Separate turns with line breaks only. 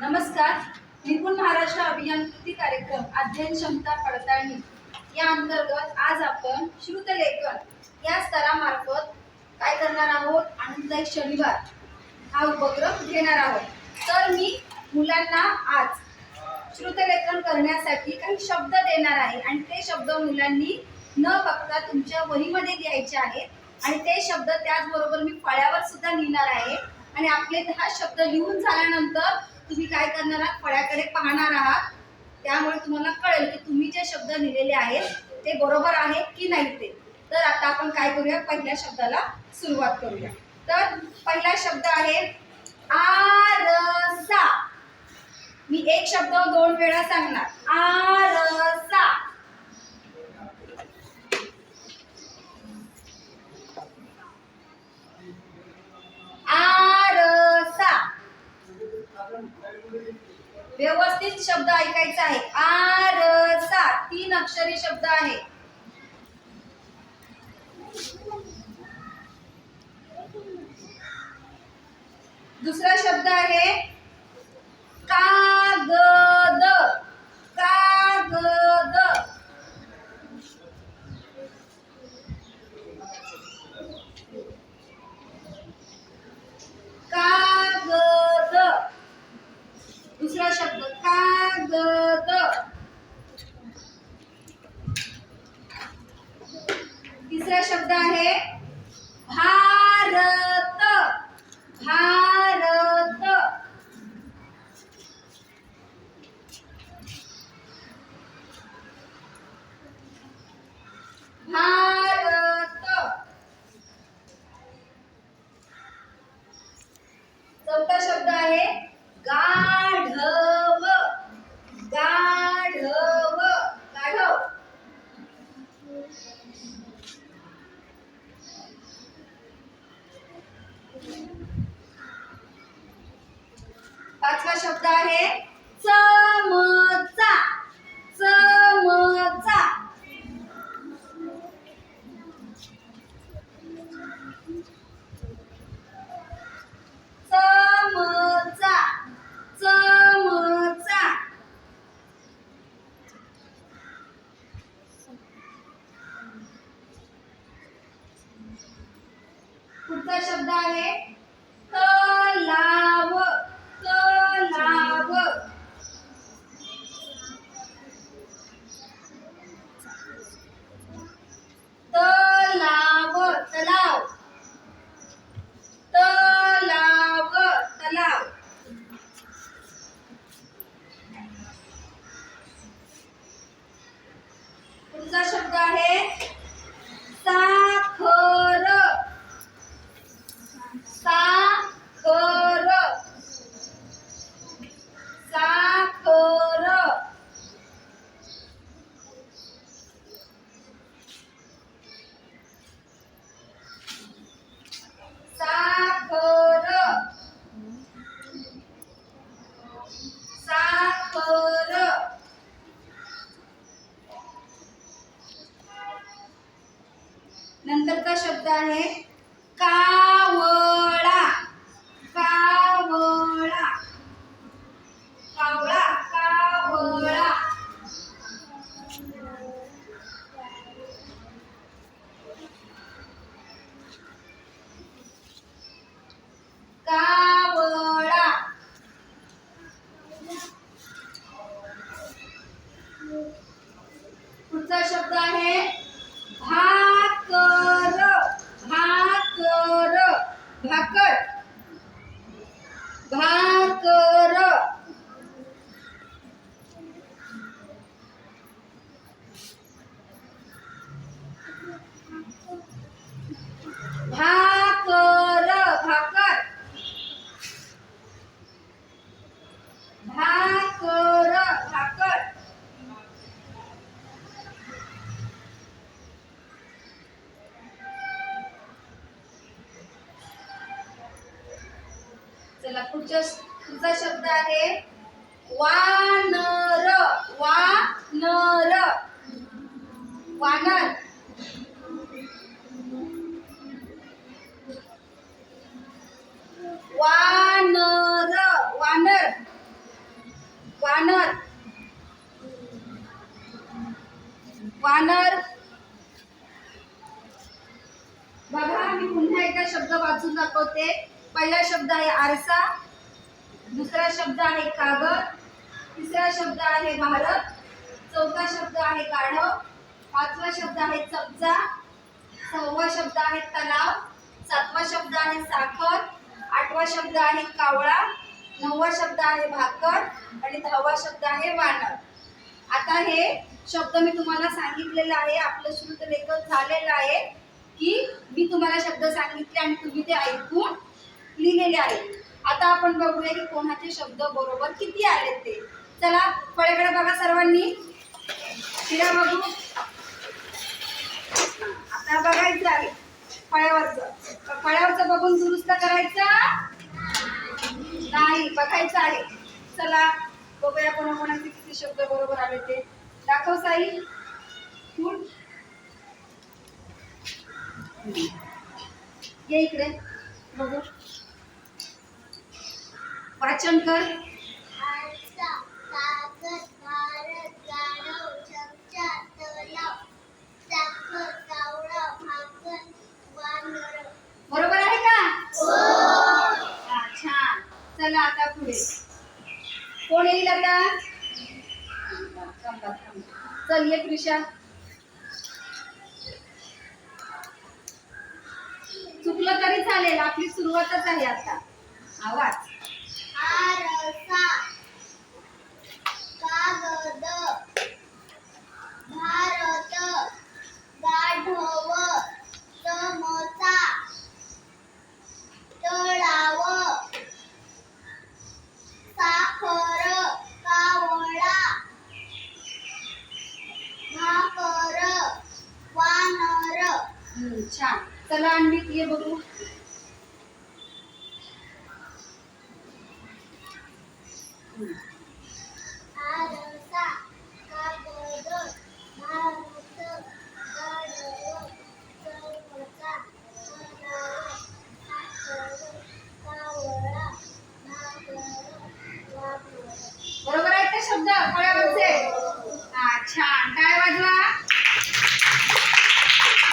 नमस्कार. निपुण महाराष्ट्र अभियांत्रिकी कार्यक्रम अध्ययन क्षमता पडताळणी या अंतर्गत आज आपण श्रुतलेखन या स्तरामार्फत काय करणार आहोत? आनंददायक शनिवार हा उपक्रम घेणार आहोत. तर मी मुलांना आज श्रुतलेखन करण्यासाठी काही शब्द देणार आहे आणि ते शब्द मुलांनी न बघता तुमच्या वहीमध्ये लिहायचे आहेत आणि ते शब्द त्याचबरोबर मी फळ्यावर सुद्धा लिहिणार आहे आणि आपले 10 शब्द लिहून झाल्यानंतर तुम्ही काय करणार आहात? फळ्याकडे पाहणार आहात. त्यामुळे तुम्हाला कळेल की तुम्ही जे शब्द लिहिलेले आहेत ते बरोबर आहेत की नाही ते. तर आता आपण काय करूया? पहिल्या शब्दाला सुरुवात करूया. तर पहिला शब्द आहे आरसा. मी एक शब्द 2 वेळा सांगणार. आरसा. आरसा. व्यवस्थित शब्द ऐकायचा आहे. आरसा 3 अक्षरी शब्द आहे. दुसरा शब्द आहे कागद. कागद. कागद. दुसरा शब्द कागद. तिसरा शब्द आहे भारत. भारत. भारत. चौथा शब्द आहे गाढव. गाढव. गाढव. पाचवा शब्द आहे चमचा. चमचा. चमचा. चमचा. पुढचा शब्द आहे तलाव. तलाव. तलाव. तलाव. तलाव. तलाव. पुढचा शब्द आहे साखर. साखर. साखर. साखर. साखर. नंतरचा शब्द आहे कावळा. कावळा. कावळा. कावळा. कावळा. पुढचा शब्द आहे भाकर. भाकर. भाकर. भाकर. भाकर. भाकर. भाकर. भाकर. चला पुढचा शब्द आहे वानर. वानर. वानर. वानर. वानर. वानर, वानर. बघा मी पुन्हा एकदा शब्द वाचून दाखवते. पहिला शब्द आहे आरसा, दुसरा शब्द आहे कागद, तिसरा शब्द आहे भारत, चौथा शब्द आहे गाढव, पाचवा शब्द आहे चमचा, सहावा शब्द आहे तलाव, सातवा शब्द आहे साखर, आठवा शब्द आहे कावळा, नववा शब्द आहे भाकर आणि 10वा शब्द आहे वानर. आता हे शब्द मी तुम्हाला सांगितलेलं आहे. आपलं श्रुतलेखन झालेलं आहे की मी तुम्हाला शब्द सांगितले आणि तुम्ही ते ऐकून लिहिलेले आहेत. आता आपण बघूया की कोणाचे शब्द बरोबर किती आले ते. चला फळ्याकडे बघा सर्वांनी, शिरा बघू. आता बघायचं आहे फळ्यावरचं बघून दुरुस्त करायचं नाही, बघायचं आहे. चला बघूया कोणाकोणाचे किती शब्द बरोबर आले ते. दाखव साई. ये इकडे बघू, वाचन कर.
आरसा, कागद, भारत, गाढव, चमचा, तलाव, साखर, कावळा, भाकर, वानर.
बरोबर आहे का? हा, छान. चला आता पुढे कोण येईल आता? चल ये प्रिशा. चुकलं तरी चालेल, आपली सुरुवातच आहे आता. आवाज.
आरसा, कागद, भारत, गाढव, चमचा, तलाव, साखर, कावळा, भाकर, वानर.
छान. चला अन्वित ये बघू.